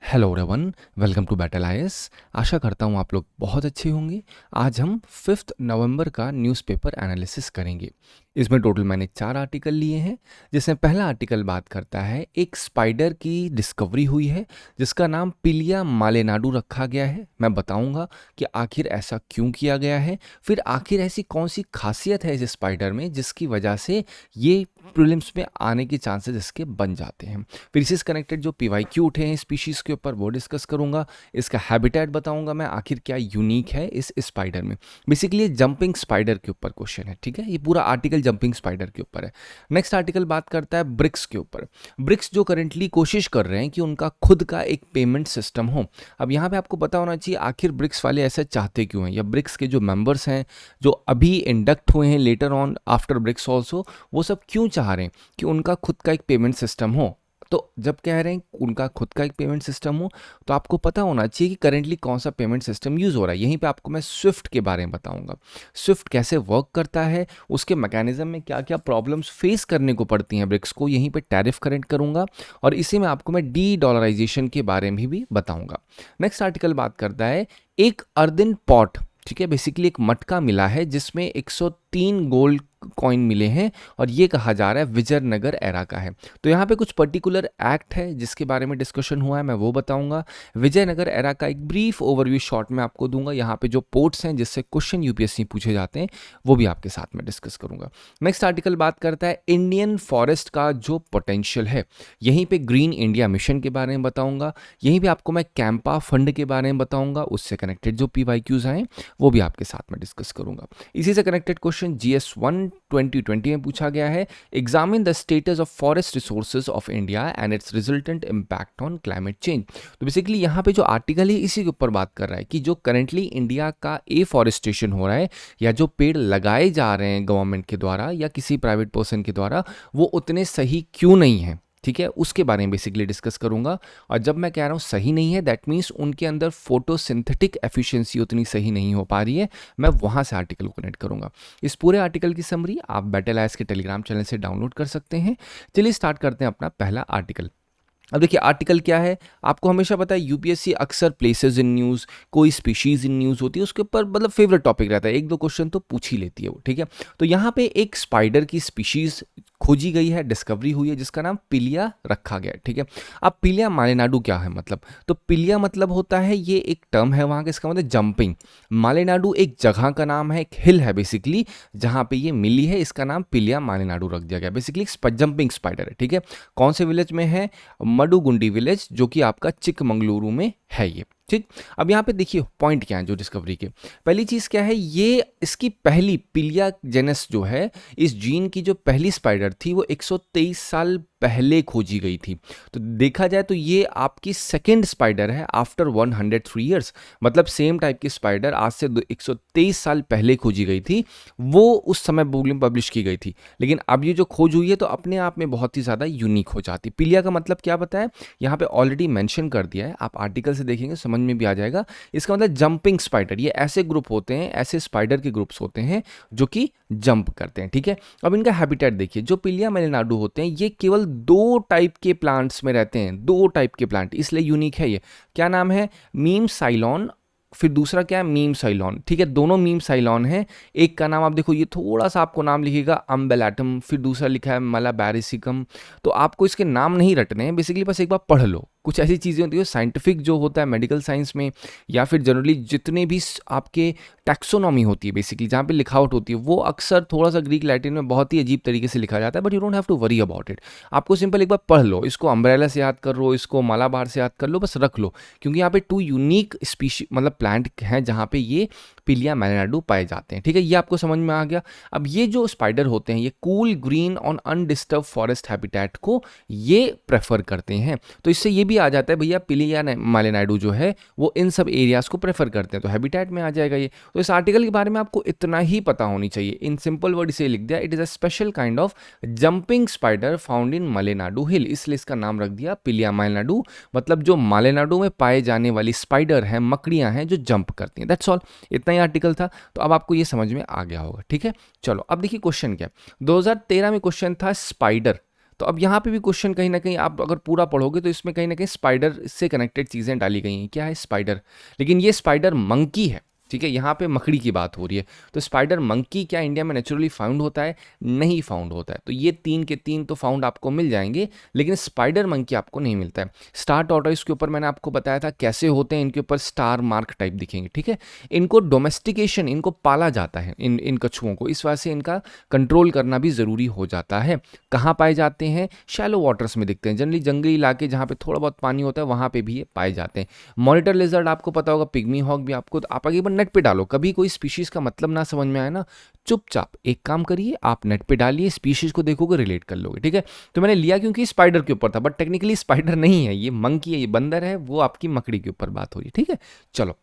Hello everyone, welcome to battle IAS. आशा करता हूँ आप लोग बहुत अच्छे होंगे। आज हम 5 नवंबर का न्यूज़पेपर एनालिसिस करेंगे। इसमें टोटल मैंने 4 आर्टिकल लिए हैं, जिसमें पहला आर्टिकल बात करता है एक स्पाइडर की डिस्कवरी हुई है जिसका नाम पिलिया मालेनाडू रखा गया है। मैं बताऊंगा कि आखिर ऐसा क्यों किया गया है, फिर आखिर ऐसी कौन सी खासियत है इस स्पाइडर में जिसकी वजह से ये प्रीलिम्स में आने के चांसेस इसके बन जाते हैं। फिर इससे कनेक्टेड जो पीवाईक्यू उठे हैं स्पीशीज़ के ऊपर वो डिस्कस करूंगा। इसका हैबिटेट बताऊंगा मैं, आखिर क्या यूनिक है इस स्पाइडर में। बेसिकली ये जंपिंग स्पाइडर के ऊपर क्वेश्चन है, ठीक है। ये पूरा आर्टिकल जंपिंग स्पाइडर के ऊपर है। नेक्स्ट आर्टिकल बात करता है ब्रिक्स के ऊपर। ब्रिक्स जो करेंटली कोशिश कर रहे हैं कि उनका खुद का एक पेमेंट सिस्टम हो। अब यहाँ पे आपको पता होना चाहिए आखिर ब्रिक्स वाले ऐसा चाहते क्यों हैं, या ब्रिक्स के जो मेंबर्स हैं जो अभी इंडक्ट हुए हैं later on after BRICS also, वो सब क्यों चाह रहे हैं कि उनका खुद का एक पेमेंट सिस्टम हो। तो जब कह रहे हैं उनका खुद का एक पेमेंट सिस्टम हो, तो आपको पता होना चाहिए कि करेंटली कौन सा पेमेंट सिस्टम यूज़ हो रहा है। यहीं पे आपको मैं स्विफ्ट के बारे में बताऊंगा। स्विफ्ट कैसे वर्क करता है, उसके मैकेनिज्म में क्या क्या प्रॉब्लम्स फेस करने को पड़ती हैं ब्रिक्स को, यहीं पे टैरिफ करेंट करूंगा। और इसी में आपको मैं डी डॉलराइजेशन के बारे में भी बताऊंगा। नेक्स्ट आर्टिकल बात करता है एक अर्दन पॉट, ठीक है। बेसिकली एक मटका मिला है जिसमें 103 गोल्ड कॉइन मिले हैं, और ये कहा जा रहा है विजयनगर एरा का है। तो यहाँ पे कुछ पर्टिकुलर एक्ट है जिसके बारे में डिस्कशन हुआ है, मैं वो बताऊंगा। विजयनगर एरा का एक ब्रीफ ओवरव्यू शॉर्ट में आपको दूंगा। यहाँ पे जो पोर्ट्स हैं जिससे क्वेश्चन यूपीएससी पूछे जाते हैं वो भी आपके साथ में डिस्कस करूंगा। नेक्स्ट आर्टिकल बात करता है इंडियन फॉरेस्ट का जो पोटेंशियल है। यहीं पे ग्रीन इंडिया मिशन के बारे में बताऊंगा। यहीं पे आपको मैं कैंपा फंड के बारे में बताऊंगा। उससे कनेक्टेड जो पीवाईक्यूज आए वो भी आपके साथ में डिस्कस करूंगा। इसी से कनेक्टेड क्वेश्चन GS1 2020 में पूछा गया है, examine the status of forest resources of India and it's resultant impact on climate change. तो बेसिकली यहाँ पे जो आर्टिकल है इसी के ऊपर बात कर रहा है कि जो करेंटली इंडिया का एफॉरेस्टेशन हो रहा है, या जो पेड़ लगाए जा रहे हैं गवर्नमेंट के द्वारा या किसी प्राइवेट पर्सन के द्वारा, वो उतने सही क्यों नहीं है, ठीक है। उसके बारे में बेसिकली डिस्कस करूंगा। और जब मैं कह रहा हूँ सही नहीं है, दैट मीन्स उनके अंदर फोटोसिंथेटिक एफिशिएंसी उतनी सही नहीं हो पा रही है। मैं वहां से आर्टिकल को कनेक्ट करूंगा। इस पूरे आर्टिकल की समरी आप बैटल आईएएस के टेलीग्राम चैनल से डाउनलोड कर सकते हैं। चलिए स्टार्ट करते हैं अपना पहला आर्टिकल। अब देखिए आर्टिकल क्या है, आपको हमेशा पता है यूपीएससी अक्सर प्लेसेस इन न्यूज़, कोई स्पीशीज इन न्यूज़ होती है, उसके ऊपर मतलब फेवरेट टॉपिक रहता है, एक दो क्वेश्चन तो पूछ ही लेती है वो, ठीक है। तो यहाँ पे एक स्पाइडर की स्पीशीज खोजी गई है, डिस्कवरी हुई है, जिसका नाम पिलिया रखा गया है, ठीक है। अब पिलिया मालेनाडू क्या है मतलब, तो पिलिया मतलब होता है, ये एक टर्म है वहाँ का, इसका मतलब जंपिंग। मालेनाडू एक जगह का नाम है, एक हिल है बेसिकली जहाँ पे ये मिली है, इसका नाम पिलिया मालेनाडू रख दिया गया। बेसिकली जंपिंग स्पाइडर है, ठीक है। कौन से विलेज में है, मडुगुंडी विलेज, जो कि आपका चिकमंगलुरु में है ये, ठीक। अब यहाँ पे देखिए पॉइंट क्या है जो डिस्कवरी के। पहली चीज क्या है, ये इसकी पहली पिलिया जेनस जो है, इस जीन की जो पहली स्पाइडर थी वो 123 साल पहले खोजी गई थी। तो देखा जाए तो ये आपकी सेकेंड स्पाइडर है आफ्टर 103 ईयर्स। मतलब सेम टाइप की स्पाइडर आज से 123 साल पहले खोजी गई थी, वो उस समय बुक में पब्लिश की गई थी। लेकिन अब ये जो खोज हुई है तो अपने आप में बहुत ही ज़्यादा यूनिक हो जाती। पिलिया का मतलब क्या बताया, यहाँ पे ऑलरेडी मेंशन कर दिया है, आप आर्टिकल से देखेंगे समझ में भी आ जाएगा। इसका मतलब जंपिंग स्पाइडर, ये ऐसे ग्रुप होते हैं, ऐसे स्पाइडर के ग्रुप्स होते हैं जो कि जंप करते हैं, ठीक है। अब इनका हैबिटेट देखिए, जो पिलिया मेलिनाडू होते हैं ये केवल 2 टाइप के प्लांट्स में रहते हैं, 2 टाइप के प्लांट, इसलिए यूनिक है ये। क्या नाम है, मीम साइलॉन, फिर दूसरा क्या है मीम साइलॉन, ठीक है। दोनों मीम साइलॉन है। एक का नाम आप देखो, ये थोड़ा सा आपको नाम लिखेगा अम्बेलाटम, फिर दूसरा लिखा है मलाबैरिसिकम। तो आपको इसके नाम नहीं रटने हैं, बेसिकली बस एक बार पढ़ लो। कुछ ऐसी चीज़ें होती है साइंटिफिक जो होता है मेडिकल साइंस में, या फिर जनरली जितने भी आपके टैक्सोनॉमी होती है बेसिकली जहाँ पे लिखावट होती है, वो अक्सर थोड़ा सा ग्रीक लैटिन में बहुत ही अजीब तरीके से लिखा जाता है। But you don't have to worry about it, आपको सिंपल एक बार पढ़ लो, इसको अम्ब्रेला से याद कर लो, इसको मालाबार से याद कर लो, बस रख लो। क्योंकि यहाँ पे 2 यूनिक स्पीशी मतलब प्लांट हैं जहाँ पे ये पिलिया मेलिनाडू पाए जाते हैं, ठीक है। ये आपको समझ में आ गया। अब ये जो स्पाइडर होते हैं ये cool green on undisturb forest habitat को ये प्रेफर करते हैं। तो इससे ये भी आ जाता है भैया पिलिया मेलिनाडू जो है वो इन सब एरियाज को प्रेफर करते हैं, तो हैबिटेट में आ जाएगा ये। तो इस आर्टिकल के बारे में आपको इतना ही पता होनी चाहिए। इन सिंपल वर्ड इसे लिख दिया, it is a special kind of jumping spider found in Malenadu hill, इसलिए इसका नाम रख दिया पिलिया मेलिनाडू। मतलब जो मालेनाडु में पाए जाने वाली स्पाइडर हैं, मकड़ियां हैं जो जंप करती हैं, दैट्स ऑल। इतना ही आर्टिकल था, तो अब आपको ये समझ में आ गया होगा, ठीक है। चलो अब देखिए क्वेश्चन क्या है। 2013 में क्वेश्चन था स्पाइडर, तो अब यहाँ पे भी क्वेश्चन कहीं ना कहीं आप अगर पूरा पढ़ोगे तो इसमें कहीं ना कहीं स्पाइडर से कनेक्टेड चीज़ें डाली गई हैं। क्या है स्पाइडर? लेकिन ये स्पाइडर मंकी है, ठीक है, यहाँ पे मकड़ी की बात हो रही है। तो स्पाइडर मंकी क्या इंडिया में नेचुरली फाउंड होता है? नहीं फाउंड होता है। तो ये 3 के 3 तो फाउंड आपको मिल जाएंगे, लेकिन स्पाइडर मंकी आपको नहीं मिलता है। स्टार टॉर्टोइस के ऊपर मैंने आपको बताया था कैसे होते हैं, इनके ऊपर स्टार मार्क टाइप दिखेंगे, ठीक है। इनको डोमेस्टिकेशन, इनको पाला जाता है इन कछुओं को, इस वजह से इनका कंट्रोल करना भी ज़रूरी हो जाता है। कहाँ पाए जाते हैं? शैलो वाटर्स में दिखते हैं, जनरली जंगली इलाके जहाँ पे थोड़ा बहुत पानी होता है वहाँ पे भी ये पाए जाते हैं। मॉनिटर लिजर्ड आपको पता होगा, पिग्मी हॉक भी आपको, तो आप आगे नेट पे डालो, कभी कोई स्पीशीज का मतलब ना समझ में आए ना, चुपचाप एक काम करिए, आप नेट पे डालिए, स्पीशीज को देखोगे, रिलेट कर लोगे, ठीक है। तो मैंने लिया क्योंकि स्पाइडर के ऊपर था, बट टेक्निकली स्पाइडर नहीं है, ये मंकी है, ये बंदर है, वो आपकी मकड़ी के ऊपर बात हो रही है, ठीक है। चलो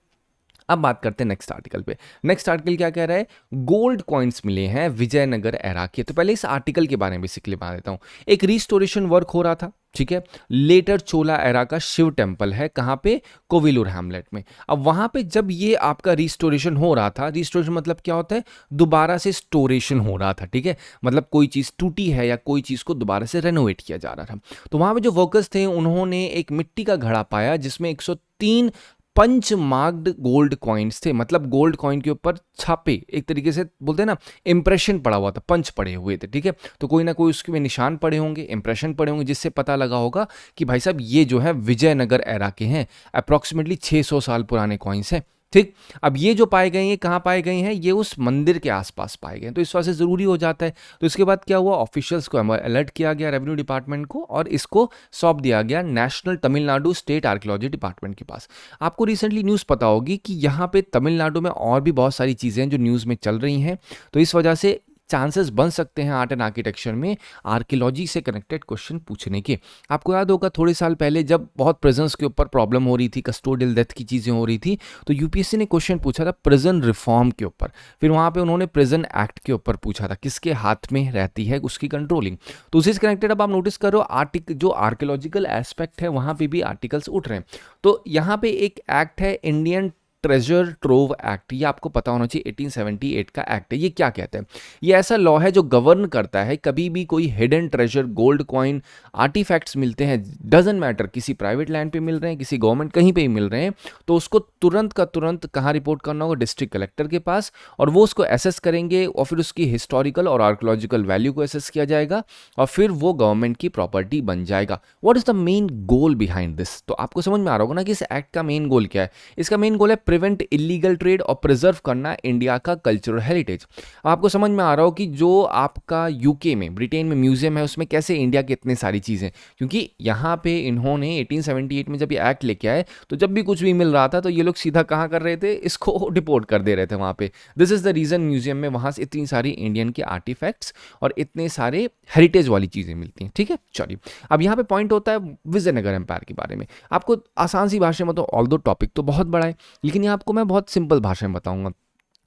अब बात करते हैं नेक्स्ट आर्टिकल पे। नेक्स्ट आर्टिकल क्या कह रहा है? गोल्ड कॉइन्स मिले हैं विजयनगर एरा के। तो पहले इस आर्टिकल के बारे में बेसिकली बता देता हूँ। एक रिस्टोरेशन वर्क हो रहा था, ठीक है, लेटर चोला एरा का शिव टेम्पल है, कहाँ पे? कोविलूर हैमलेट में। अब वहाँ पे जब ये आपका रिस्टोरेशन हो रहा था, रिस्टोरेशन मतलब क्या होता है? दोबारा से स्टोरेशन हो रहा था, ठीक है, मतलब कोई चीज़ टूटी है या कोई चीज़ को दोबारा से रेनोवेट किया जा रहा था। तो वहाँ पे जो वर्कर्स थे उन्होंने एक मिट्टी का घड़ा पाया जिसमें 103 पंच मार्क्ड गोल्ड कॉइन्स थे, मतलब गोल्ड कॉइन के ऊपर छापे, एक तरीके से बोलते हैं ना, इंप्रेशन पड़ा हुआ था, पंच पड़े हुए थे, ठीक है। तो कोई ना कोई उसके में निशान पड़े होंगे, इंप्रेशन पड़े होंगे, जिससे पता लगा होगा कि भाई साहब ये जो है विजयनगर एरा के हैं, अप्रॉक्सीमेटली 600 साल पुराने कॉइन्स हैं, ठीक। अब ये जो पाए गए हैं, कहाँ पाए गए हैं? ये उस मंदिर के आसपास पाए गए हैं, तो इस वजह से ज़रूरी हो जाता है। तो इसके बाद क्या हुआ? ऑफिशियल्स को अलर्ट किया गया, रेवेन्यू डिपार्टमेंट को, और इसको सौंप दिया गया national Tamil Nadu state archaeology department के पास। आपको रिसेंटली न्यूज़ पता होगी कि यहाँ पे तमिलनाडु में और भी बहुत सारी चीज़ें हैं जो न्यूज़ में चल रही हैं, तो इस वजह से चांसेस बन सकते हैं आर्ट एंड आर्किटेक्चर में आर्कियोलॉजी से कनेक्टेड क्वेश्चन पूछने के। आपको याद होगा थोड़े साल पहले जब बहुत प्रिजन्स के ऊपर प्रॉब्लम हो रही थी, कस्टोडियल डेथ की चीज़ें हो रही थी, तो यूपीएससी ने क्वेश्चन पूछा था प्रिजन रिफॉर्म के ऊपर, फिर वहाँ पे उन्होंने प्रिजन एक्ट के ऊपर पूछा था, किसके हाथ में रहती है उसकी कंट्रोलिंग। तो उसी से कनेक्टेड अब आप नोटिस करो जो आर्कियोलॉजिकल एस्पेक्ट है वहाँ पे भी आर्टिकल्स उठ रहे हैं। तो यहाँ पे एक एक्ट है, इंडियन ट्रेजर ट्रोव एक्ट, ये आपको पता होना चाहिए, 1878 का एक्ट है। ये क्या कहता है? ये ऐसा लॉ है जो गवर्न करता है, कभी भी कोई hidden treasure, gold coin, artifacts मिलते हैं, डजंट मैटर किसी प्राइवेट लैंड पे मिल रहे हैं, किसी गवर्नमेंट कहीं पे ही मिल रहे हैं, तो उसको तुरंत का तुरंत कहाँ रिपोर्ट करना होगा? डिस्ट्रिक्ट कलेक्टर के पास, और वो उसको एसेस करेंगे और फिर उसकी हिस्टोरिकल और आर्कियोलॉजिकल वैल्यू को एसेस किया जाएगा और फिर वो गवर्नमेंट की प्रॉपर्टी बन जाएगा। What is the main goal behind this? तो आपको समझ में आ रहा होगा ना कि इस एक्ट का मेन गोल क्या है। इसका मेन गोल है प्रिवेंट इलीगल ट्रेड और प्रिजर्व करना इंडिया का कल्चरल हेरिटेज। आपको समझ में आ रहा हो कि जो आपका यूके में, ब्रिटेन में म्यूजियम है, उसमें कैसे इंडिया की इतनी सारी चीज़ें, क्योंकि यहाँ पे इन्होंने 1878 में जब ये एक्ट लेके आए तो जब भी कुछ भी मिल रहा था तो ये लोग सीधा कहाँ कर रहे थे? इसको डिपोर्ट कर दे रहे थे वहाँ पे। This is the reason museum में वहाँ से इतनी सारी इंडियन के आर्टिफैक्ट्स और इतने सारे हेरिटेज वाली चीज़ें मिलती हैं, ठीक है। चलिए अब यहाँ पे पॉइंट होता है विजयनगर एम्पायर के बारे में। आपको आसान सी भाषा में, तो ऑल्दो टॉपिक तो बहुत बड़ा है, लेकिन ये आपको मैं बहुत सिंपल भाषा में बताऊंगा।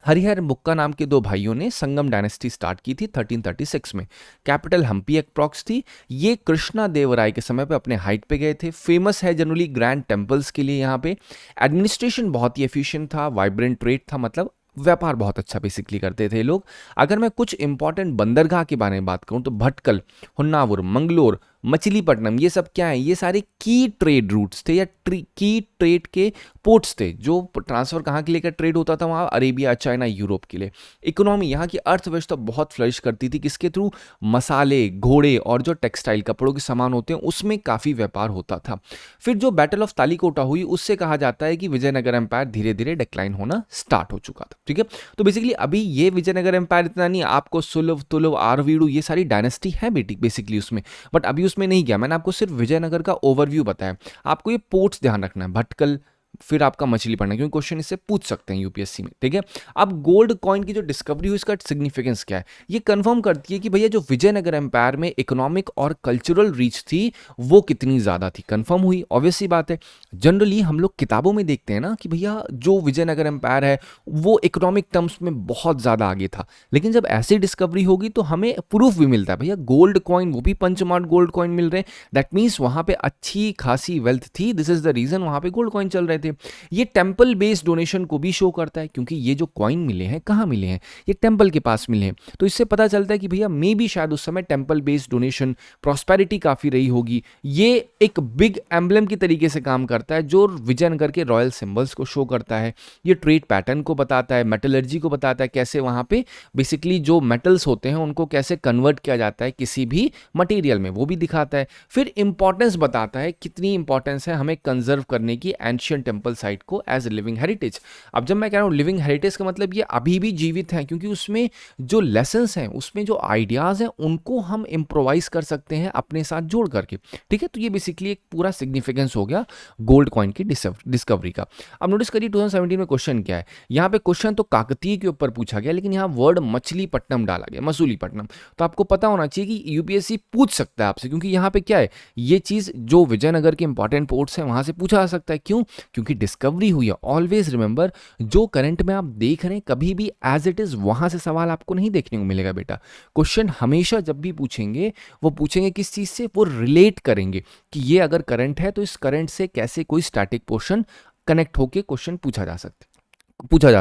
हरिहर बुक्का नाम के दो भाइयों ने संगम डायनेस्टी स्टार्ट की थी 1336 में। कैपिटल हम्पी अप्रॉक्स थी। ये कृष्णा देवराय के समय पे अपने हाइट पे गए थे। फेमस है जनरली ग्रैंड टेम्पल्स के लिए यहाँ पे। एडमिनिस्ट्रेशन बहुत ही एफिशिएंट था, वाइब्रेंट ट्रेड था, मतलब व्यापार बहुत अच्छा बेसिकली करते थे लोग। अगर मैं कुछ इंपॉर्टेंट बंदरगाह के बारे में बात करूं तो भटकल, होन्नावर, मंगलोर, मछलीपट्टनम, ये सब क्या है? ये सारे की ट्रेड रूट्स थे या की ट्रेड के पोर्ट्स थे, जो ट्रांसफर कहाँ के लिए ट्रेड होता था? वहाँ अरेबिया, चाइना, यूरोप के लिए। इकोनॉमी, यहाँ की अर्थव्यवस्था बहुत फ्लरिश करती थी, किसके थ्रू? मसाले, घोड़े और जो टेक्सटाइल कपड़ों के सामान होते हैं उसमें काफ़ी व्यापार होता था। फिर जो बैटल ऑफ तालिकोटा हुई उससे कहा जाता है कि विजयनगर एम्पायर धीरे धीरे डिक्लाइन होना स्टार्ट हो चुका था, ठीक है। तो बेसिकली अभी ये विजयनगर एम्पायर इतना नहीं, आपको सुलभ, तुलभ, आरवीडू, ये सारी डायनेस्टी है बेसिकली उसमें, बट अभी उसमें नहीं गया। मैंने आपको सिर्फ विजयनगर का ओवरव्यू बताया। आपको ये पोर्ट्स ध्यान रखना है, भटकल, फिर आपका मछलीपट्टनम, क्योंकि क्वेश्चन इससे पूछ सकते हैं यूपीएससी में, ठीक है। अब गोल्ड कॉइन की जो डिस्कवरी हुई इसका सिग्निफिकेंस क्या है? ये कंफर्म करती है कि भैया जो विजयनगर एम्पायर में इकोनॉमिक और कल्चरल रीच थी वो कितनी ज़्यादा थी। कंफर्म हुई, ऑब्वियस सी बात है। जनरली हम लोग किताबों में देखते हैं ना कि भैया जो विजयनगर एम्पायर है वो इकोनॉमिक टर्म्स में बहुत ज़्यादा आगे था, लेकिन जब ऐसी डिस्कवरी होगी तो हमें प्रूफ भी मिलता है, भैया गोल्ड कॉइन, वो भी पंचमार्ट गोल्ड कॉइन मिल रहे हैं, दैट मीन्स वहाँ पे अच्छी खासी वेल्थ थी। दिस इज द रीज़न वहाँ पे गोल्ड कॉइन चल रहे थे। थे। ये टेम्पल बेस्ड डोनेशन को भी शो करता है, क्योंकि ये जो कॉइन मिले हैं कहाँ मिले हैं, ये टेम्पल के पास मिले हैं। तो इससे पता चलता है कि भैया मे बी शायद उस समय टेम्पल बेस्ड डोनेशन, प्रॉस्पेरिटी काफ़ी रही होगी। ये एक बिग एम्बलम की तरीके से काम करता है जो विजयनगर के रॉयल सिंबल्स को शो करता है। ये ट्रेड पैटर्न को बताता है, मेटलर्जी को बताता है, कैसे वहाँ पे बेसिकली जो मेटल्स होते हैं उनको कैसे कन्वर्ट किया जाता है किसी भी मटेरियल में, वो भी दिखाता है। फिर इंपॉर्टेंस बताता है, कितनी इंपॉर्टेंस है हमें कंजर्व करने की एंशियंट टेम्पल साइट को एज लिविंग हेरिटेज। अब जब मैं कह रहा हूँ लिविंग हेरिटेज का मतलब ये अभी भी जीवित है, क्योंकि उसमें जो लेसन्स हैं, उसमें जो आइडियाज़ हैं, उनको हम इम्प्रोवाइज कर सकते हैं अपने साथ जोड़ करके। ठीक है, तो ये बेसिकली एक पूरा सिग्निफिकेंस हो गया गोल्ड कॉइन की डिस्कवरी का। अब नोटिस करिए 2017 में क्वेश्चन क्या है। यहाँ पे क्वेश्चन तो काकतीय के ऊपर पूछा गया, लेकिन यहाँ वर्ड मछलीपट्टनम डाला गया, मसूलीपट्टनम। तो आपको पता होना चाहिए कि यूपीएससी पूछ सकता है आपसे, क्योंकि यहाँ पे क्या है, ये चीज़ जो विजयनगर के इंपॉर्टेंट पोर्ट्स हैं वहाँ से पूछा जा सकता है। क्यों? क्योंकि डिस्कवरी हुई है। ऑलवेज रिमेंबर, जो करंट में आप देख रहे हैं कभी भी एज इट इज़ वहाँ से सवाल आपको नहीं देखने को मिलेगा बेटा। क्वेश्चन हमेशा जब भी पूछेंगे वो पूछेंगे किस चीज़ से, वो रिलेट करेंगे कि ये अगर करंट है तो इस करंट से कैसे कोई स्टैटिक पोर्शन कनेक्ट होके क्वेश्चन पूछा जा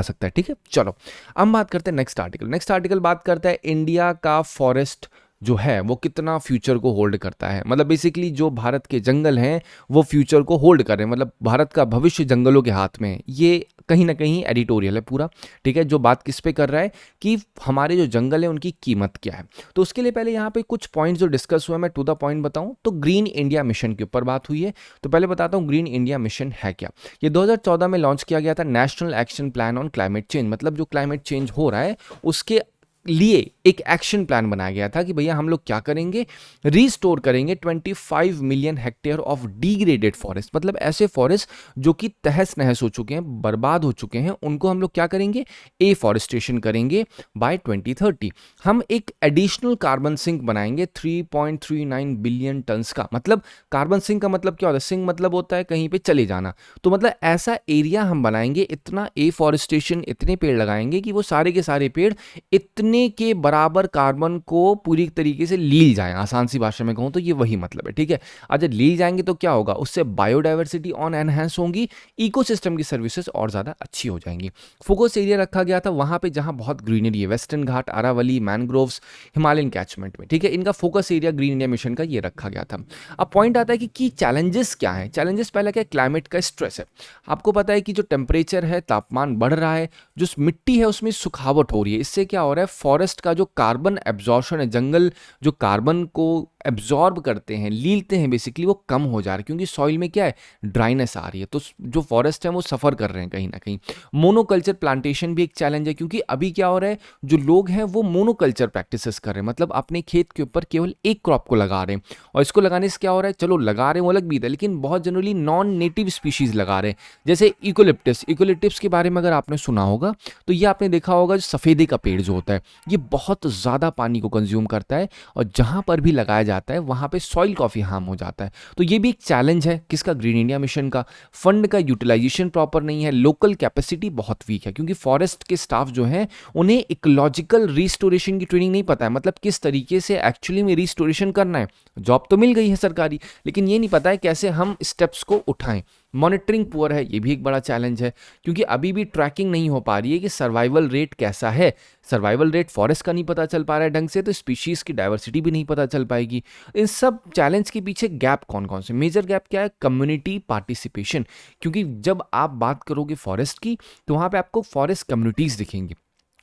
सकता है। ठीक है, चलो अब बात करते हैं नेक्स्ट आर्टिकल। नेक्स्ट आर्टिकल बात करता है इंडिया का फॉरेस्ट जो है वो कितना फ्यूचर को होल्ड करता है। मतलब बेसिकली जो भारत के जंगल हैं वो फ्यूचर को होल्ड कर रहे हैं, मतलब भारत का भविष्य जंगलों के हाथ में है। ये कहीं ना कहीं एडिटोरियल है पूरा। ठीक है, जो बात किस पे कर रहा है कि हमारे जो जंगल है उनकी कीमत क्या है। तो उसके लिए पहले यहाँ पे कुछ पॉइंट्स जो डिस्कस हुए मैं टू द पॉइंट बताऊं तो ग्रीन इंडिया मिशन के ऊपर बात हुई है। तो पहले बताता हूँ ग्रीन इंडिया मिशन है क्या। ये 2014 में लॉन्च किया गया था, national action plan on climate change. मतलब जो क्लाइमेट चेंज हो रहा है उसके लिए एक एक्शन प्लान बनाया गया था कि भैया हम लोग क्या करेंगे, रीस्टोर करेंगे 25 million hectare of degraded forest. मतलब ऐसे फॉरेस्ट जो कि तहस नहस हो चुके हैं, बर्बाद हो चुके हैं, उनको हम लोग क्या करेंगे, एफॉरेस्टेशन करेंगे बाय 2030। हम एक एडिशनल कार्बन सिंक बनाएंगे 3.39 बिलियन टन्स का। मतलब कार्बन सिंक का मतलब क्या होता है, सिंक मतलब होता है कहीं पे चले जाना। तो मतलब ऐसा एरिया हम बनाएंगे, इतना एफॉरेस्टेशन, इतने पेड़ लगाएंगे कि वो सारे के सारे पेड़ इतने के बराबर कार्बन को पूरी तरीके से लील जाए। आसान सी भाषा में कहूं तो ये वही मतलब है। ठीक है, अगर लील जाएंगे तो क्या होगा, उससे बायोडाइवर्सिटी ऑन एनहांस होंगी, इकोसिस्टम की सर्विसेज और ज्यादा अच्छी हो जाएंगी। फोकस एरिया रखा गया था वहां पे जहां बहुत ग्रीनरी है, वेस्टर्न घाट, अरावली, मैनग्रोव्स, हिमालयन कैचमेंट में। ठीक है, इनका focus area green India mission का ये रखा गया था। अब पॉइंट आता है कि चैलेंजेस क्या है। चैलेंजेस पहला क्या है, क्लाइमेट का स्ट्रेस है। आपको पता है कि जो टेम्परेचर है, तापमान बढ़ रहा है, जो मिट्टी है उसमें सुखावट हो रही है। इससे क्या हो रहा है, फॉरेस्ट का जो कार्बन एब्जॉर्प्शन है, जंगल जो कार्बन को एब्जॉर्ब करते हैं, लीलते हैं, बेसिकली वो कम हो जा रहा है, क्योंकि सॉइल में क्या है, ड्राइनेस आ रही है। तो जो फॉरेस्ट है वो सफ़र कर रहे हैं कहीं ना कहीं। मोनोकल्चर प्लांटेशन भी एक चैलेंज है, क्योंकि अभी क्या हो रहा है, जो लोग हैं वो मोनोकल्चर प्रैक्टिसेस कर रहे हैं। मतलब अपने खेत के ऊपर केवल एक क्रॉप को लगा रहे हैं, और इसको लगाने से क्या हो रहा है, चलो लगा रहे हैं वो अलग भी है, लेकिन बहुत जनरली नॉन नेटिव स्पीशीज़ लगा रहे हैं। जैसे इकोलिप्टिस के बारे में अगर आपने सुना होगा तो ये आपने देखा होगा, जो सफ़ेदे का पेड़ जो होता है ये बहुत ज़्यादा पानी को कंज्यूम करता है, और जहाँ पर भी लगाया जाता है वहाँ पे सॉइल काफ़ी हार्म हो जाता है। तो ये भी एक चैलेंज है किसका, ग्रीन इंडिया मिशन का। फंड का यूटिलाइजेशन प्रॉपर नहीं है, लोकल कैपेसिटी बहुत वीक है, क्योंकि फॉरेस्ट के स्टाफ जो हैं उन्हें इकोलॉजिकल रिस्टोरेशन की ट्रेनिंग नहीं पता है। मतलब किस तरीके से एक्चुअली में रिस्टोरेशन करना है। जॉब तो मिल गई है सरकारी, लेकिन ये नहीं पता है कैसे हम स्टेप्स को उठाएं। मॉनिटरिंग पुअर है, ये भी एक बड़ा चैलेंज है, क्योंकि अभी भी ट्रैकिंग नहीं हो पा रही है कि सर्वाइवल रेट कैसा है। सर्वाइवल रेट फॉरेस्ट का नहीं पता चल पा रहा है ढंग से, तो स्पीशीज की डाइवर्सिटी भी नहीं पता चल पाएगी। इन सब चैलेंज के पीछे गैप कौन कौन से, मेजर गैप क्या है, कम्युनिटी पार्टिसिपेशन। क्योंकि जब आप बात करोगे फॉरेस्ट की तो वहाँ पे आपको फॉरेस्ट कम्युनिटीज दिखेंगी,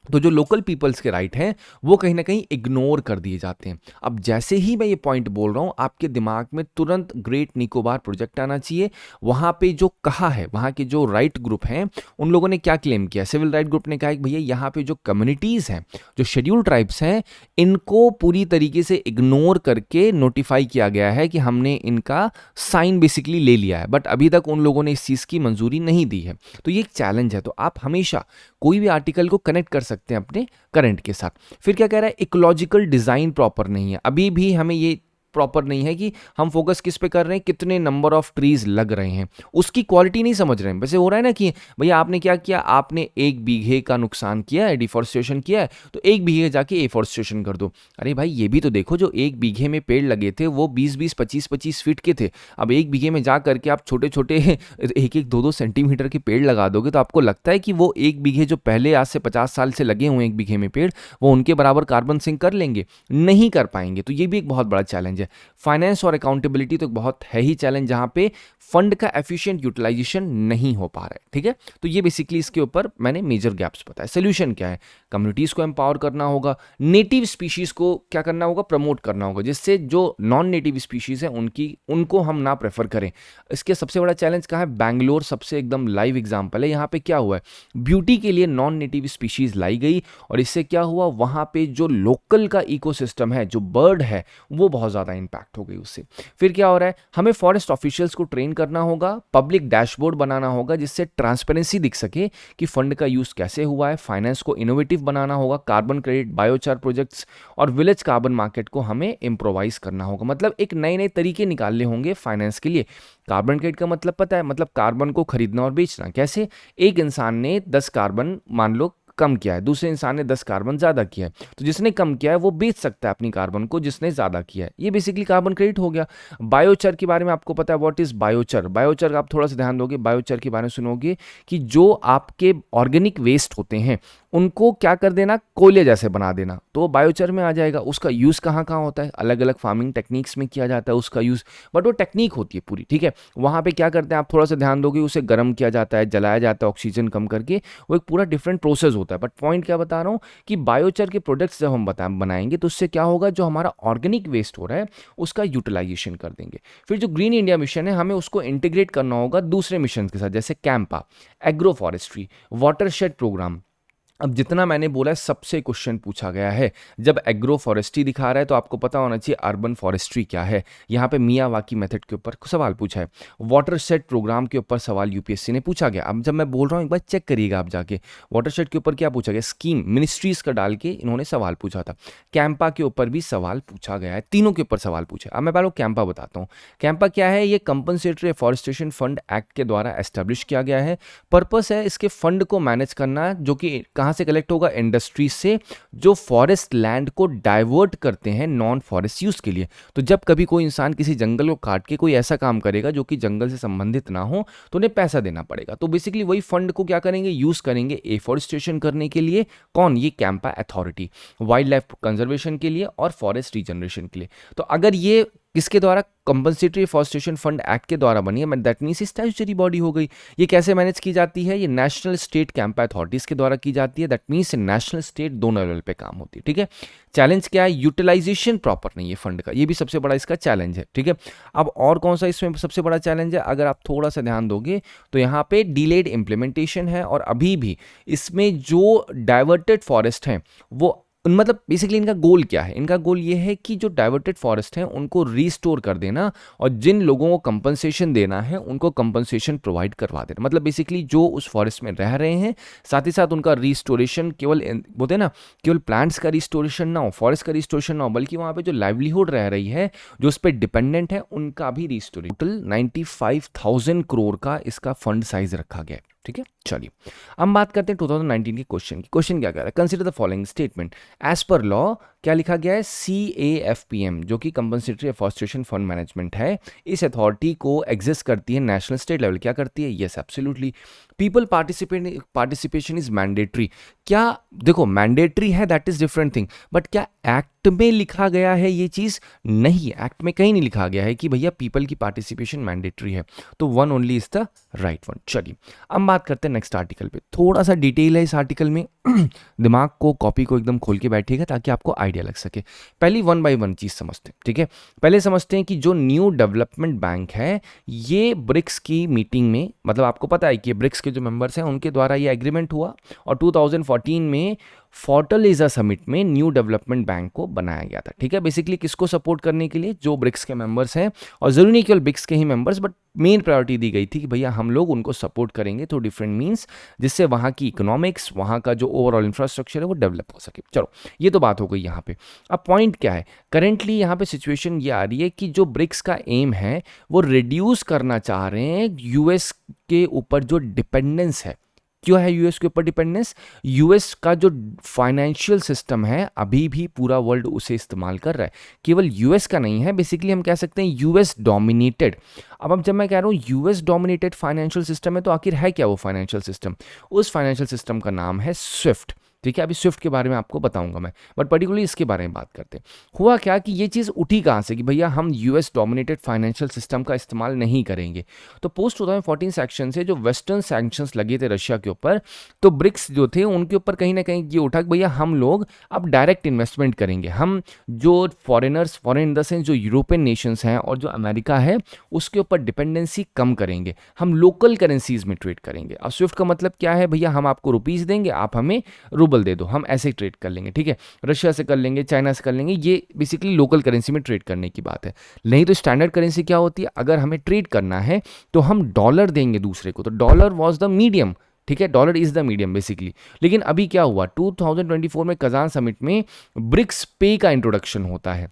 तो जो लोकल पीपल्स के राइट हैं वो कहीं ना कहीं इग्नोर कर दिए जाते हैं। अब जैसे ही मैं ये पॉइंट बोल रहा हूँ आपके दिमाग में तुरंत ग्रेट निकोबार प्रोजेक्ट आना चाहिए। वहाँ पे जो कहा है, वहाँ के जो राइट ग्रुप हैं उन लोगों ने क्या क्लेम किया, सिविल राइट ग्रुप ने कहा कि भैया यहाँ पे जो कम्युनिटीज़ हैं, जो शेड्यूल ट्राइब्स हैं, इनको पूरी तरीके से इग्नोर करके नोटिफाई किया गया है कि हमने इनका साइन बेसिकली ले लिया है, बट अभी तक उन लोगों ने इस चीज़ की मंजूरी नहीं दी है। तो ये एक चैलेंज है। तो आप हमेशा कोई भी आर्टिकल को कनेक्ट कर सकते हैं अपने करंट के साथ। फिर क्या कह रहा है, इकोलॉजिकल डिजाइन प्रॉपर नहीं है। अभी भी हमें ये प्रॉपर नहीं है कि हम फोकस किस पे कर रहे हैं, कितने नंबर ऑफ ट्रीज लग रहे हैं, उसकी क्वालिटी नहीं समझ रहे हैं। वैसे हो रहा है ना कि भैया आपने क्या किया, आपने 1 बीघे का नुकसान किया है, डिफॉरेस्टेशन किया है, तो 1 बीघे जाके एफॉरेस्टेशन कर दो। अरे भाई ये भी तो देखो, जो 1 बीघे में पेड़ लगे थे वो 20-20, 25-25 फीट के थे। अब 1 बीघे में जा करके आप छोटे छोटे 1-1, 2-2 सेंटीमीटर के पेड़ लगा दोगे, तो आपको लगता है कि वो 1 बीघे जो पहले आज से 50 साल से लगे हुए 1 बीघे में पेड़, वो उनके बराबर कार्बन सिंक कर लेंगे? नहीं कर पाएंगे। तो ये भी एक बहुत बड़ा चैलेंज है। फाइनेंस और अकाउंटेबिलिटी तो बहुत है ही चैलेंज, जहां पे फंड का एफिशिएंट यूटिलाइजेशन नहीं हो पा रहा है। ठीक है, तो ये बेसिकली इसके ऊपर मैंने मेजर गैप्स बताया। सोल्यूशन क्या है? कम्युनिटीज को एम्पावर करना होगा, नेटिव स्पीशीज को क्या करना होगा, प्रमोट करना होगा, जिससे जो नॉन नेटिव स्पीशीज है उनको हम ना प्रेफर करें। इसके सबसे बड़ा चैलेंज कहाँ है? बैंगलोर सबसे एकदम लाइव एग्जाम्पल है। यहाँ पे क्या हुआ है, ब्यूटी के लिए नॉन नेटिव स्पीशीज लाई गई, और इससे क्या हुआ, वहां पे जो लोकल का इकोसिस्टम है, जो बर्ड है, वो बहुत ज्यादा इंपैक्ट हो गई उससे। फिर क्या हो रहा है, हमें फॉरेस्ट ऑफिशियल्स को ट्रेन करना होगा, पब्लिक डैशबोर्ड बनाना होगा जिससे ट्रांसपेरेंसी दिख सके कि फंड का यूज कैसे हुआ है। फाइनेंस को इनोवेटिव बनाना होगा, कार्बन क्रेडिट, बायोचार प्रोजेक्ट्स और विलेज कार्बन मार्केट को हमें इम्प्रोवाइज करना होगा। मतलब एक नए नए तरीके निकालने होंगे फाइनेंस के लिए। कार्बन क्रेडिट का मतलब पता है, मतलब कार्बन को खरीदना और बेचना। कैसे? एक इंसान ने 10 कार्बन मान लो कम किया है, दूसरे इंसान ने 10 कार्बन ज्यादा किया है, तो जिसने कम किया है वो बेच सकता है अपनी कार्बन को जिसने ज्यादा किया है। ये बेसिकली कार्बन क्रेडिट हो गया। बायोचर के बारे में आपको पता है, व्हाट इज बायोचर? बायोचर आप थोड़ा सा ध्यान दोगे, बायोचर के बारे में सुनोगे कि जो आपके ऑर्गेनिक वेस्ट होते हैं उनको क्या कर देना, कोयले जैसे बना देना, तो बायोचर में आ जाएगा। उसका यूज कहाँ कहाँ होता है? अलग अलग फार्मिंग टेक्निक्स में किया जाता है उसका यूज, बट वो टेक्निक होती है पूरी। ठीक है, वहां पे क्या करते हैं आप थोड़ा सा ध्यान दोगे, उसे गर्म किया जाता है, जलाया जाता है ऑक्सीजन कम करके, वो एक पूरा डिफरेंट प्रोसेस होता है। बट पॉइंट क्या बता रहा हूँ कि बायोचर के प्रोडक्ट्स जब हम बनाएंगे तो उससे क्या होगा, जो हमारा ऑर्गेनिक वेस्ट हो रहा है उसका यूटिलाइजेशन कर देंगे। फिर जो ग्रीन इंडिया मिशन है, हमें उसको इंटीग्रेट करना होगा दूसरे मिशन के साथ, जैसे CAMPA, agro forestry, watershed programme. अब जितना मैंने बोला है सबसे क्वेश्चन पूछा गया है। जब एग्रो फॉरेस्ट्री दिखा रहा है तो आपको पता होना चाहिए अर्बन फॉरेस्ट्री क्या है। यहाँ पे मियावाकी मेथड के ऊपर सवाल पूछा है, वाटरशेड प्रोग्राम के ऊपर सवाल यूपीएससी ने पूछा गया। अब जब मैं बोल रहा हूँ एक बार चेक करिएगा आप जाके, वाटरशेड के ऊपर क्या पूछा गया, स्कीम, मिनिस्ट्रीज का डाल के इन्होंने सवाल पूछा था। कैंपा के ऊपर भी सवाल पूछा गया है, तीनों के ऊपर सवाल पूछा। अब मैं पहले कैंपा बताता हूँ। कैंपा क्या है? ये कंपनसेटरी एफॉरेस्टेशन फंड एक्ट के द्वारा एस्टेब्लिश किया गया है। पर्पस है इसके फंड को मैनेज करना, जो कि कहाँ से कलेक्ट होगा, इंडस्ट्री से, जो फॉरेस्ट लैंड को डाइवर्ट करते हैं नॉन फॉरेस्ट यूज के लिए। तो जब कभी कोई इंसान किसी जंगल को काट के कोई ऐसा काम करेगा जो कि जंगल से संबंधित ना हो, तो उन्हें पैसा देना पड़ेगा। तो बेसिकली वही फंड को क्या करेंगे, यूज करेंगे एफॉरेस्टेशन करने के लिए। कौन? ये Campa authority, wild life conservation के लिए और फॉरेस्ट रीजनरेशन के लिए। तो अगर ये किसके द्वारा, कंपनसेटरी फॉरेस्टेशन फंड एक्ट के द्वारा बनी है, दैट मीन्स स्टैट्यूटरी बॉडी हो गई। ये कैसे मैनेज की जाती है? ये नेशनल स्टेट कैंपा अथॉरिटीज के द्वारा की जाती है। दैट मीन्स नेशनल स्टेट दोनों लेवल पे काम होती है। ठीक है, चैलेंज क्या है? यूटिलाइजेशन प्रॉपर नहीं है फंड का, ये भी सबसे बड़ा इसका चैलेंज है। ठीक है, अब और कौन सा इसमें सबसे बड़ा चैलेंज है? अगर आप थोड़ा सा ध्यान दोगे तो यहाँ पे डिलेड इंप्लीमेंटेशन है, और अभी भी इसमें जो डाइवर्टेड फॉरेस्ट हैं वो मतलब बेसिकली इनका गोल क्या है? इनका गोल ये है कि जो डाइवर्टेड फॉरेस्ट हैं उनको रीस्टोर कर देना, और जिन लोगों को कंपनसेशन देना है उनको कंपनसेशन प्रोवाइड करवा देना। मतलब बेसिकली जो उस फॉरेस्ट में रह रहे हैं, साथ ही साथ उनका रीस्टोरेशन, केवल बोलते हैं ना, केवल प्लांट्स का रिस्टोरेशन ना हो, फॉरेस्ट का रिस्टोरेशन ना हो, बल्कि वहाँ पे जो लाइवलीहुड रह रही है, जो उस पर डिपेंडेंट है, उनका भी रिस्टोरेशन। टोटल 95,000 करोड़ का इसका फंड साइज रखा गया है। ठीक है, चलिए हम बात करते हैं 2019 के क्वेश्चन की। क्वेश्चन क्या कह रहा है? Consider the following statement as per law. क्या लिखा गया है? CAFPM, जो कि कंपनसेटरी एफॉरेस्टेशन फंड मैनेजमेंट है, इस अथॉरिटी को एग्जिस्ट करती है नेशनल स्टेट लेवल। क्या करती है? Yes, absolutely. People participation is mandatory. क्या देखो, मैंडेटरी है that is different thing, but क्या एक्ट में लिखा गया है ये चीज? नहीं, एक्ट में कहीं नहीं लिखा गया है कि भैया पीपल की पार्टिसिपेशन मैंडेटरी है। तो one only is the right one. चलिए अब बात करते हैं नेक्स्ट आर्टिकल पे। थोड़ा सा डिटेल है इस आर्टिकल में, दिमाग को, कॉपी को एकदम खोल के बैठिएगा ताकि आपको आइडिया लग सके। पहली 1 बाय 1 चीज समझते हैं। ठीक है, पहले समझते हैं कि जो न्यू डेवलपमेंट बैंक है, ये ब्रिक्स की मीटिंग में, मतलब आपको पता है कि ब्रिक्स के जो मेंबर्स हैं उनके द्वारा ये एग्रीमेंट हुआ, और 2014 में फोर्टलेजा समिट में न्यू डेवलपमेंट बैंक को बनाया गया था। ठीक है, बेसिकली किसको सपोर्ट करने के लिए, जो ब्रिक्स के मेंबर्स हैं, और जरूरी नहीं केवल ब्रिक्स के ही मेंबर्स, बट मेन प्रायोरिटी दी गई थी कि भैया हम लोग उनको सपोर्ट करेंगे थ्रू डिफरेंट मीन्स, जिससे वहाँ की इकोनॉमिक्स, वहाँ का जो ओवरऑल इंफ्रास्ट्रक्चर है वो डेवलप हो सके। चलो ये तो बात हो गई यहाँ पे। अब पॉइंट क्या है, करेंटली यहाँ पे सिचुएशन ये आ रही है कि जो ब्रिक्स का एम है वो रिड्यूस करना चाह रहे हैं यूएस के ऊपर जो डिपेंडेंस है। क्यों है यूएस के ऊपर डिपेंडेंस? यूएस का जो फाइनेंशियल सिस्टम है अभी भी पूरा वर्ल्ड उसे इस्तेमाल कर रहा है, केवल यूएस का नहीं है, बेसिकली हम कह सकते हैं यूएस डोमिनेटेड। अब जब मैं कह रहा हूँ यूएस डोमिनेटेड फाइनेंशियल सिस्टम है, तो आखिर है क्या वो फाइनेंशियल सिस्टम? उस फाइनेंशियल सिस्टम का नाम है स्विफ्ट। ठीक है, अभी स्विफ्ट के बारे में आपको बताऊंगा मैं, बट पर्टिकुलरली इसके बारे में बात करते हैं। हुआ क्या कि ये चीज़ उठी कहाँ से कि भैया हम यूएस डोमिनेटेड फाइनेंशियल सिस्टम का इस्तेमाल नहीं करेंगे। तो पोस्ट 2014 सेक्शन से जो वेस्टर्न सैंक्शंस लगे थे रशिया के ऊपर, तो ब्रिक्स जो थे उनके ऊपर कहीं ना कहीं ये उठा कि भैया हम लोग अब डायरेक्ट इन्वेस्टमेंट करेंगे। हम जो foreigners, foreign in the sense जो यूरोपियन नेशंस हैं और जो अमेरिका है, उसके ऊपर डिपेंडेंसी कम करेंगे, हम लोकल करेंसीज में ट्रेड करेंगे। अब स्विफ्ट का मतलब क्या है, भैया हम आपको रुपीज़ देंगे, आप हमें रूबल दे दो, हम ऐसे ट्रेड कर लेंगे। ठीक है, रशिया से कर लेंगे, चाइना से कर लेंगे, ये बेसिकली लोकल करेंसी में ट्रेड करने की बात है। नहीं तो स्टैंडर्ड करेंसी क्या होती है, अगर हमें ट्रेड करना है तो हम डॉलर देंगे दूसरे को, तो डॉलर वॉज द मीडियम। ठीक है, dollar is the medium basically. लेकिन अभी क्या हुआ, 2024 में कजान समिट में ब्रिक्स पे का इंट्रोडक्शन होता है।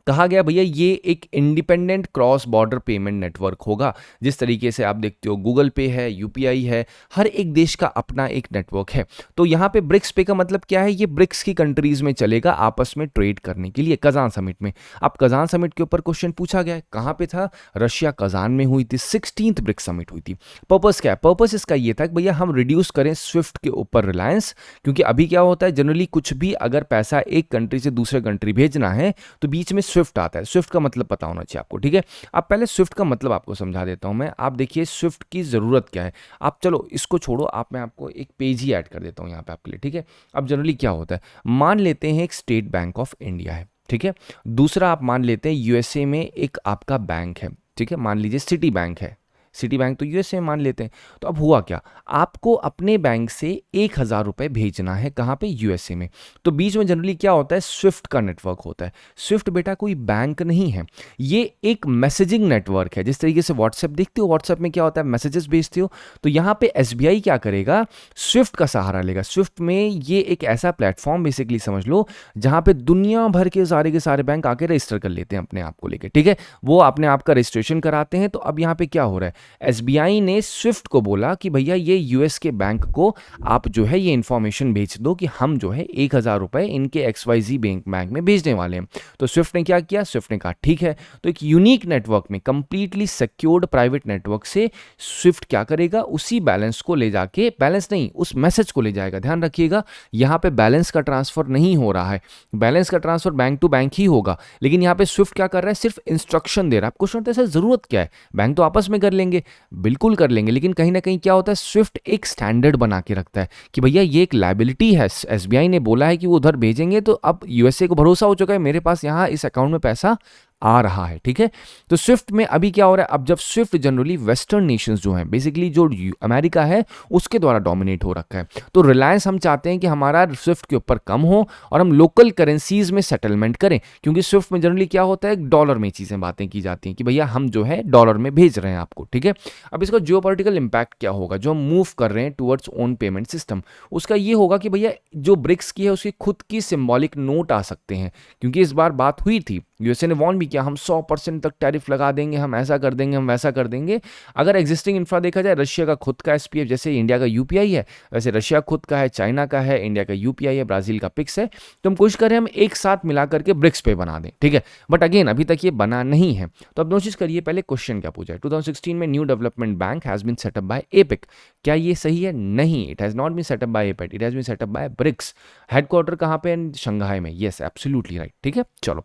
कहा गया भैया ये एक independent cross border payment network होगा। जिस तरीके से आप देखते हो गूगल पे है, यूपीआई है, हर एक देश का अपना एक नेटवर्क है। तो यहाँ पे ब्रिक्स पे का मतलब क्या है, ये ब्रिक्स की कंट्रीज में चलेगा आपस में ट्रेड करने के लिए कजान समिट में। अब कजान समिट के ऊपर क्वेश्चन पूछा गया, कहाँ पे था, रशिया कजान में हुई थी, 16th ब्रिक्स समिट हुई थी। पर्पस क्या है, पर्पस इसका ये था कि भैया हम रिड्यूस करें स्विफ्ट के ऊपर रिलायंस, क्योंकि अभी क्या होता है जनरली कुछ भी अगर पैसा एक कंट्री से दूसरे कंट्री भेजना है तो बीच में स्विफ्ट आता है। स्विफ्ट का मतलब पता होना चाहिए आपको। ठीक है, अब पहले स्विफ्ट का मतलब आपको समझा देता हूं मैं। आप देखिए स्विफ्ट की जरूरत क्या है। आप चलो इसको छोड़ो, आप मैं आपको एक पेज ही ऐड कर देता हूं यहाँ पे आपके लिए। ठीक है, अब जनरली क्या होता है, मान लेते हैं एक स्टेट बैंक ऑफ इंडिया है। ठीक है, दूसरा आप मान लेते हैं यूएसए में एक आपका बैंक है। ठीक है, मान लीजिए सिटी बैंक है, सिटी बैंक तो यूएसए में मान लेते हैं। तो अब हुआ क्या, आपको अपने बैंक से 1,000 रुपए भेजना है, कहाँ पे, यूएसए में। तो बीच में जनरली क्या होता है, स्विफ्ट का नेटवर्क होता है। स्विफ्ट बेटा कोई बैंक नहीं है, ये एक मैसेजिंग नेटवर्क है। जिस तरीके से व्हाट्सएप देखते हो, व्हाट्सएप में क्या होता है, मैसेजेस भेजते हो, तो यहाँ पे एसबीआई क्या करेगा, स्विफ्ट का सहारा लेगा। स्विफ्ट में ये एक ऐसा प्लेटफॉर्म बेसिकली समझ लो जहाँ पे दुनिया भर के सारे बैंक आके रजिस्टर कर लेते हैं अपने आप को लेकर। ठीक है, वो अपने आप का रजिस्ट्रेशन कराते हैं। तो अब यहाँ पे क्या हो रहा है, एसबीआई ने स्विफ्ट को बोला कि भैया ये यूएस के बैंक को आप जो है ये इंफॉर्मेशन भेज दो कि हम जो है 1,000 रुपए इनके एक्सवाईजी बैंक में भेजने वाले हैं। तो स्विफ्ट ने क्या किया, स्विफ्ट ने कहा ठीक है। तो एक यूनिक नेटवर्क में, कंप्लीटली सिक्योर्ड प्राइवेट नेटवर्क से स्विफ्ट क्या करेगा, उसी बैलेंस को ले जाके, बैलेंस नहीं उस मैसेज को ले जाएगा। ध्यान रखिएगा यहाँ पे बैलेंस का ट्रांसफर नहीं हो रहा है, बैलेंस का ट्रांसफर बैंक टू बैंक ही होगा। लेकिन यहाँ पे स्विफ्ट क्या कर रहा है, सिर्फ इंस्ट्रक्शन दे रहा है। आपको क्वेश्चन होता है सर जरूरत क्या है, बैंक तो आपस में कर लेंगे, बिल्कुल कर लेंगे, लेकिन कहीं ना कहीं क्या होता है, स्विफ्ट एक स्टैंडर्ड बना के रखता है कि भैया ये एक लायबिलिटी है। एसबीआई ने बोला है कि वो उधर भेजेंगे, तो अब यूएसए को भरोसा हो चुका है मेरे पास यहाँ इस अकाउंट में पैसा आ रहा है। ठीक है, तो स्विफ्ट में अभी क्या हो रहा है, अब जब स्विफ्ट जनरली वेस्टर्न नेशंस जो हैं, बेसिकली जो अमेरिका है उसके द्वारा डोमिनेट हो रखा है, तो रिलायंस हम चाहते हैं कि हमारा स्विफ्ट के ऊपर कम हो और हम लोकल करेंसीज में सेटलमेंट करें, क्योंकि स्विफ्ट में जनरली क्या होता है, डॉलर में चीज़ें बातें की जाती हैं कि भैया हम जो है डॉलर में भेज रहे हैं आपको। ठीक है, अब इसका जियोपॉलिटिकल इंपैक्ट क्या होगा, जो हम मूव कर रहे हैं टुवर्ड्स ओन पेमेंट सिस्टम, उसका ये होगा कि भैया जो ब्रिक्स की है उसकी खुद की सिंबॉलिक नोट आ सकते हैं। क्योंकि इस बार बात हुई थी, यूएसए ने वॉर्न भी किया, हम 100% तक टैरिफ लगा देंगे, हम ऐसा कर देंगे, हम वैसा कर देंगे। अगर एग्जिस्टिंग इंफ्रा देखा जाए, रशिया का खुद का एसपीएफ, जैसे इंडिया का यूपीआई है वैसे रशिया खुद का है, चाइना का है, इंडिया का यूपीआई है, ब्राजील का पिक्स है। तो हम कोशिश करें हम एक साथ मिला करके ब्रिक्स पे बना दें। ठीक है, बट अगेन अभी तक ये बना नहीं है। तो अब कोशिश करिए, पहले क्वेश्चन क्या पूछा है, 2016 में New Development Bank has been set up by APEC. क्या ये सही है? नहीं, it has not been set up by APEC, it has been set up by BRICS. Headquarter कहाँ पे? शंघाई में। Yes, absolutely right. ठीक है, चलो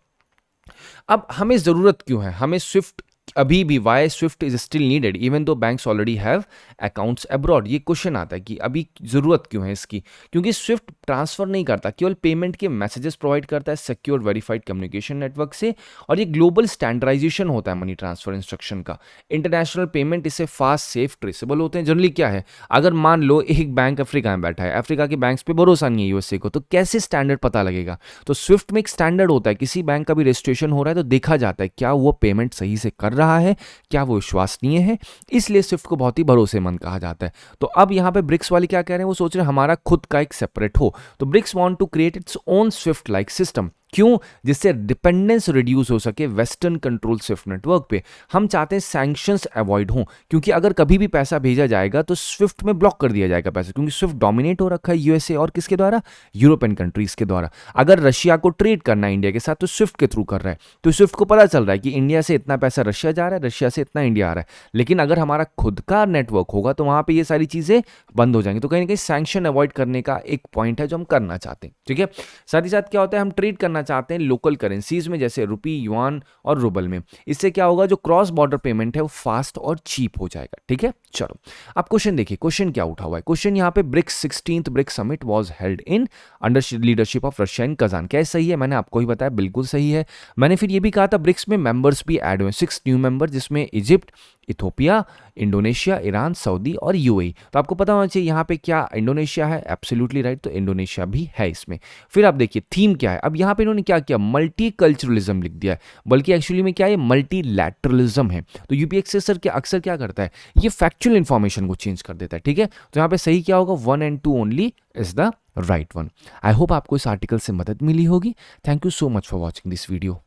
अब हमें ज़रूरत क्यों है, हमें स्विफ्ट अभी भी why SWIFT is still needed even though banks already have accounts abroad. ये क्वेश्चन आता है कि अभी जरूरत क्यों है इसकी, क्योंकि स्विफ्ट ट्रांसफर नहीं करता, केवल पेमेंट के मैसेजेस प्रोवाइड करता है सिक्योर वेरीफाइड कम्युनिकेशन नेटवर्क से, और ये ग्लोबल स्टैंडर्डाइजेशन होता है मनी ट्रांसफर इंस्ट्रक्शन का। इंटरनेशनल पेमेंट इससे फास्ट, सेफ, ट्रेसेबल होते हैं। जनरली क्या है, अगर मान लो एक बैंक अफ्रीका में बैठा है, अफ्रीका के बैंक्स पे भरोसा नहीं है यूएसए को, तो कैसे स्टैंडर्ड पता लगेगा? तो स्विफ्ट में एक स्टैंडर्ड होता है, किसी बैंक का भी रजिस्ट्रेशन हो रहा है तो देखा जाता है क्या वो पेमेंट सही से कर रहा है, क्या वो विश्वसनीय है, इसलिए स्विफ्ट को बहुत ही भरोसेमंद कहा जाता है। तो अब यहाँ पे ब्रिक्स वाले क्या कह रहे हैं, वो सोच रहे हैं हमारा खुद का एक सेपरेट हो। तो BRICS want to create its own SWIFT like system. क्यों? जिससे डिपेंडेंस रिड्यूस हो सके वेस्टर्न कंट्रोल स्विफ्ट नेटवर्क पे। हम चाहते हैं सैंक्शंस अवॉइड हों, क्योंकि अगर कभी भी पैसा भेजा जाएगा तो स्विफ्ट में ब्लॉक कर दिया जाएगा पैसा, क्योंकि स्विफ्ट डोमिनेट हो रखा है यूएसए और किसके द्वारा, यूरोपियन कंट्रीज के द्वारा। अगर रशिया को ट्रेड करना है इंडिया के साथ तो स्विफ्ट के थ्रू कर रहा है, तो स्विफ्ट को पता चल रहा है कि इंडिया से इतना पैसा रशिया जा रहा है, रशिया से इतना इंडिया आ रहा है। लेकिन अगर हमारा खुद का नेटवर्क होगा तो वहां पर ये सारी चीजें बंद हो जाएंगी। तो कहीं ना कहीं सैंक्शन अवॉइड करने का एक पॉइंट है जो हम करना चाहते हैं। ठीक है, साथ ही साथ क्या होता है, हम ट्रेड करना चाहते हैं लोकल करेंसीज में, जैसे रुपी, युआन और रूबल में। इससे क्या होगा, जो क्रॉस बॉर्डर पेमेंट है वो फास्ट और चीप हो जाएगा। ठीक है, चलो अब क्वेश्चन देखिए, क्वेश्चन क्या उठा हुआ है। क्वेश्चन यहाँ पे BRICS 16th BRICS summit was held in under leadership of Russia in Kazan. क्या सही है? मैंने आपको ही बताया बिल्कुल सही है। मैंने फिर ये भी कहा था ब्रिक्स में मेंबर्स भी ऐड हुए, 6 न्यू मेंबर, जिसमें Egypt, Ethiopia, Indonesia, Iran, Saudi और यूएई। तो आपको पता होना चाहिए यहाँ पे क्या इंडोनेशिया है, एब्सोल्युटली राइट, तो इंडोनेशिया भी है इसमें। फिर आप देखिए थीम क्या है। अब यहाँ पे इन्होंने क्या किया, मल्टी कल्चरलिज्म लिख दिया है, बल्कि एक्चुअली में क्या है, मल्टी लैटरलिज्म है। तो यूपीएससी सर क्या अक्सर क्या करता है, ये फैक्चुअल इंफॉर्मेशन को चेंज कर देता है। ठीक है, तो यहाँ पे सही क्या होगा, 1 and 2 only is the right one. I hope आपको इस आर्टिकल से मदद मिली होगी। Thank you so much for watching this video.